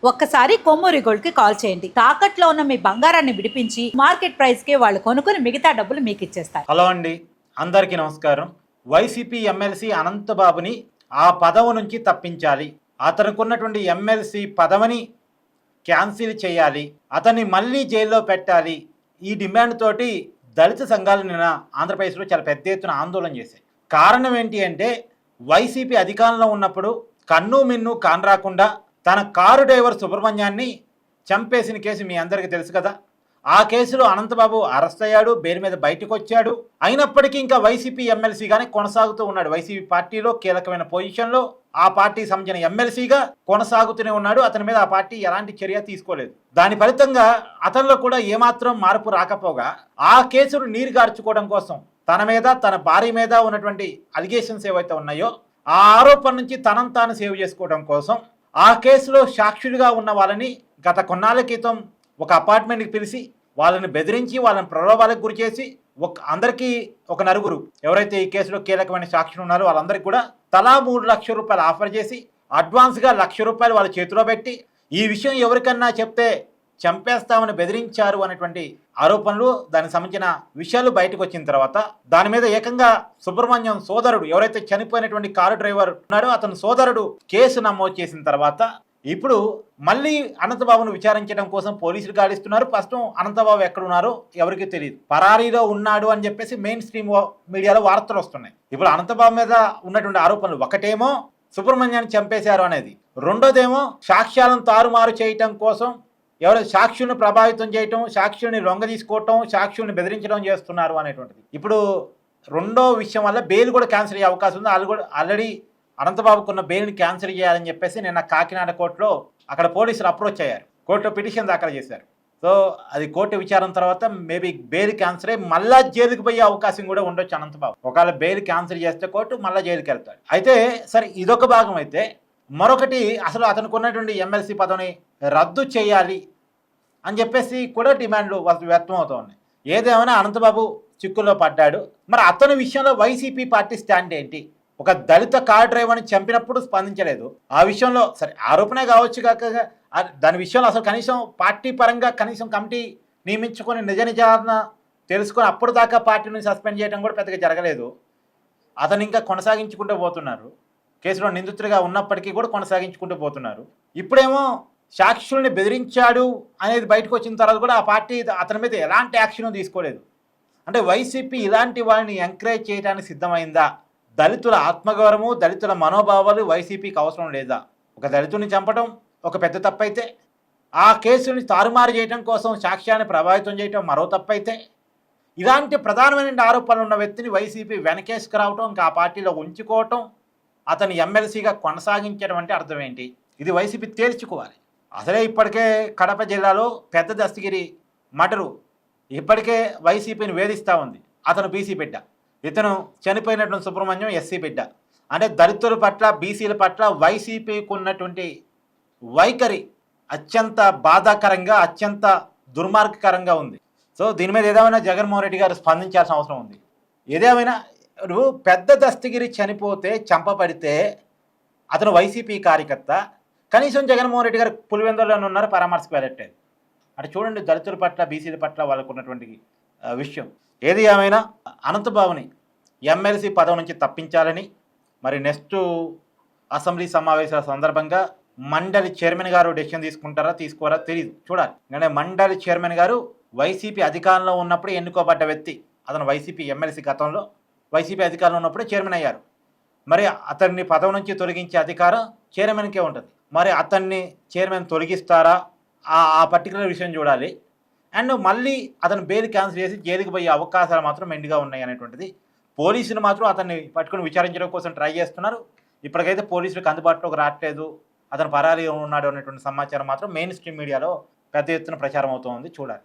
ఒక్కసారి కొమ్మూరి గోల్డ్ కి కాల్ చేయండి. తాకట్లో ఉన్న మీ బంగారాన్ని విడిపించి మార్కెట్ ప్రైస్ కి వాళ్ళు కొనుక్కుని మిగతా డబ్బులు మీకు ఇచ్చేస్తారు. హలో అండి, అందరికీ నమస్కారం. వైసీపీ ఎమ్మెల్సీ అనంతబాబుని ఆ పదవి నుంచి తప్పించాలి, అతనుకున్నటువంటి ఎమ్మెల్సీ పదవిని క్యాన్సిల్ చేయాలి, అతన్ని మళ్ళీ జైల్లో పెట్టాలి. ఈ డిమాండ్ తోటి దళిత సంఘాలు నిన్న ఆంధ్రప్రదేశ్లో చాలా పెద్ద ఎత్తున ఆందోళన చేశాయి. కారణం ఏంటి అంటే, వైసీపీ అధికారంలో ఉన్నప్పుడు కన్ను మిన్ను కానరాకుండా తన కారు డ్రైవర్ సుబ్రహ్మణ్యాన్ని చంపేసిన కేసు మీ అందరికీ తెలుసు కదా. ఆ కేసులో అనంతబాబు అరెస్ట్ అయ్యాడు, బెయిల్ మీద బయటకు వచ్చాడు. అయినప్పటికీ ఇంకా వైసీపీ ఎమ్మెల్సీగానే కొనసాగుతూ ఉన్నాడు. వైసీపీ పార్టీలో కీలకమైన పొజిషన్లో ఆ పార్టీకి సంబంధించిన ఎమ్మెల్సీగా కొనసాగుతూనే ఉన్నాడు. అతని మీద ఆ పార్టీ ఎలాంటి చర్య తీసుకోలేదు. దాని ఫలితంగా అతనిలో కూడా ఏమాత్రం మార్పు రాకపోగా ఆ కేసును నీరుగార్చుకోవడం కోసం తన మీద, తన భార్య మీద ఉన్నటువంటి అలిగేషన్స్ ఏవైతే ఉన్నాయో ఆ ఆరోపణ నుంచి తనను తాను సేవ్ చేసుకోవడం కోసం ఆ కేసులో సాక్షులుగా ఉన్న వాళ్ళని గత కొన్నాళ్ళ క్రితం ఒక అపార్ట్మెంట్కి పిలిచి వాళ్ళని బెదిరించి వాళ్ళని ప్రలోభాలకు గురి చేసి అందరికీ ఒక నలుగురు ఎవరైతే ఈ కేసులో కీలకమైన సాక్షులు ఉన్నారో వాళ్ళందరికీ కూడా తలా 3 లక్షల రూపాయలు ఆఫర్ చేసి అడ్వాన్స్గా 1 లక్ష రూపాయలు వాళ్ళ చేతిలో పెట్టి ఈ విషయం ఎవరికన్నా చెప్తే చంపేస్తామని బెదిరించారు అనేటువంటి ఆరోపణలు, దానికి సంబంధించిన విషయాలు బయటకు వచ్చిన తర్వాత దాని మీద ఏకంగా సుబ్రహ్మణ్యం సోదరుడు, ఎవరైతే చనిపోయినటువంటి కారు డ్రైవర్ ఉన్నాడో అతని సోదరుడు కేసు నమోదు చేసిన తర్వాత ఇప్పుడు మళ్ళీ అనంతబాబును విచారించడం కోసం పోలీసులు గాలిస్తున్నారు. ప్రస్తుతం అనంతబాబు ఎక్కడున్నారో ఎవరికీ తెలియదు, పరారీలో ఉన్నాడు అని చెప్పేసి మెయిన్ స్ట్రీమ్ మీడియాలో వార్తలు వస్తున్నాయి. ఇప్పుడు అనంతబాబు మీద ఉన్నటువంటి ఆరోపణలు ఒకటేమో సుబ్రహ్మణ్యాన్ని చంపేశారు అనేది, రెండోదేమో సాక్ష్యాలను తారుమారు చేయటం కోసం ఎవరు సాక్షుల్ని ప్రభావితం చేయటం, సాక్షుల్ని లొంగ తీసుకోవటం, సాక్షుల్ని బెదిరించడం చేస్తున్నారు అనేటువంటిది. ఇప్పుడు రెండో విషయం వల్ల బెయిల్ కూడా క్యాన్సిల్ అయ్యే అవకాశం ఉంది. ఆల్రెడీ అనంతబాబుకున్న బెయిల్ని క్యాన్సిల్ చేయాలని చెప్పేసి నిన్న కాకినాడ కోర్టులో అక్కడ పోలీసులు అప్రోచ్ అయ్యారు, కోర్టులో పిటిషన్ దాఖలు చేశారు. సో అది కోర్టు విచారం తర్వాత మేబీ బెయిల్ క్యాన్సిల్ అయ్యి మళ్ళా జైలుకి పోయే అవకాశం కూడా ఉండొచ్చు అనంతబాబు. ఒకవేళ బెయిల్ క్యాన్సిల్ చేస్తే కోర్టు మళ్ళీ జైలుకి వెళ్తాడు. అయితే సరే, ఇదొక భాగం అయితే, మరొకటి అసలు అతనికి ఉన్నటువంటి ఎమ్మెల్సీ పదవిని రద్దు చేయాలి అని చెప్పేసి కూడా డిమాండ్లు వ్యక్తం అవుతూ ఉన్నాయి. ఏదేమైనా అనంతబాబు చిక్కుల్లో పడ్డాడు. మరి అతని విషయంలో వైసీపీ పార్టీ స్టాండ్ ఏంటి? ఒక దళిత కార్ డ్రైవర్ని చంపినప్పుడు స్పందించలేదు. ఆ విషయంలో సరే ఆరోపణే కావచ్చు కాక దాని విషయంలో అసలు కనీసం పార్టీ పరంగా కనీసం కమిటీ నియమించుకొని నిజ నిజాలను తెలుసుకొని అప్పుడు దాకా పార్టీని సస్పెండ్ చేయడం కూడా పెద్దగా జరగలేదు. అతను ఇంకా కొనసాగించుకుంటూ పోతున్నారు. కేసులో నిందితుడిగా ఉన్నప్పటికీ కూడా కొనసాగించుకుంటూ పోతున్నారు. ఇప్పుడేమో సాక్షుల్ని బెదిరించాడు అనేది బయటకు వచ్చిన తర్వాత కూడా ఆ పార్టీ అతని మీద ఎలాంటి యాక్షన్ తీసుకోలేదు. అంటే వైసీపీ ఇలాంటి వాళ్ళని ఎంకరేజ్ చేయడానికి సిద్ధమైందా? దళితుల ఆత్మగౌరవము, దళితుల మనోభావాలు వైసీపీకి అవసరం లేదా? ఒక దళితుని చంపడం ఒక పెద్ద తప్పైతే, ఆ కేసుని తారుమారు చేయడం కోసం సాక్ష్యాన్ని ప్రభావితం చేయడం మరో తప్పైతే, ఇలాంటి ప్రధానమైన ఆరోపణలు ఉన్న వ్యక్తిని వైసీపీ వెనకేసుకురావటం, ఇంకా ఆ పార్టీలో ఉంచుకోవటం, అతని ఎమ్మెల్సీగా కొనసాగించడం అంటే అర్థం ఏంటి? ఇది వైసీపీ తేల్చుకోవాలి. అసలే ఇప్పటికే కడప జిల్లాలో పెద్ద దస్తగిరి మటరు ఇప్పటికే వైసీపీని వేధిస్తూ ఉంది. అతను బీసీ బిడ్డ, ఇతను చనిపోయినటువంటి సుబ్రహ్మణ్యం ఎస్సీ బిడ్డ. అంటే దళితుల పట్ల, బీసీల పట్ల వైసీపీకి ఉన్నటువంటి వైఖరి అత్యంత బాధాకరంగా, అత్యంత దుర్మార్గకరంగా ఉంది. సో దీని మీద ఏదేమైనా జగన్మోహన్ రెడ్డి గారు స్పందించాల్సిన అవసరం ఉంది. ఏదేమైనా పెద్ద దస్తగిరి చనిపోతే, చంపబడితే అతను వైసీపీ కార్యకర్త, కనీసం జగన్మోహన్ రెడ్డి గారు పులివెందులోనే ఉన్నారు, పరామర్శకు వెళ్ళట్లేదు. అంటే చూడండి దళితుల పట్ల, బీసీల పట్ల వాళ్ళకు ఉన్నటువంటి విషయం. ఏది ఏమైనా అనంతబాబుని ఎమ్మెల్సీ పదవి నుంచి తప్పించాలని మరి నెక్స్ట్ అసెంబ్లీ సమావేశాల సందర్భంగా మండలి చైర్మన్ గారు డెసిషన్ తీసుకుంటారా తీసుకోరా తెలియదు, చూడాలి. ఎందుకంటే మండలి చైర్మన్ గారు వైసీపీ అధికారంలో ఉన్నప్పుడు ఎన్నుకోబడ్డ వ్యక్తి. అతను వైసీపీ ఎమ్మెల్సీ గతంలో వైసీపీ అధికారంలో ఉన్నప్పుడే చైర్మన్ అయ్యారు. మరి అతన్ని పదవి నుంచి తొలగించే అధికారం చైర్మన్కే ఉంటుంది. మరి అతన్ని చైర్మన్ తొలగిస్తారా, ఆ పర్టికులర్ విషయం చూడాలి. అండ్ మళ్ళీ అతను బెయిల్ క్యాన్సిల్ చేసి జైలుకి పోయే అవకాశాలు మాత్రం మెండుగా ఉన్నాయి అనేటువంటిది. పోలీసులు మాత్రం అతన్ని పట్టుకుని విచారించడం కోసం ట్రై చేస్తున్నారు. ఇప్పటికైతే పోలీసులకు అందుబాటులోకి రావట్లేదు, అతను పరారీలో ఉన్నాడు అనేటువంటి సమాచారం మాత్రం మెయిన్ స్ట్రీమ్ మీడియాలో పెద్ద ఎత్తున ప్రచారం అవుతోంది. చూడాలి.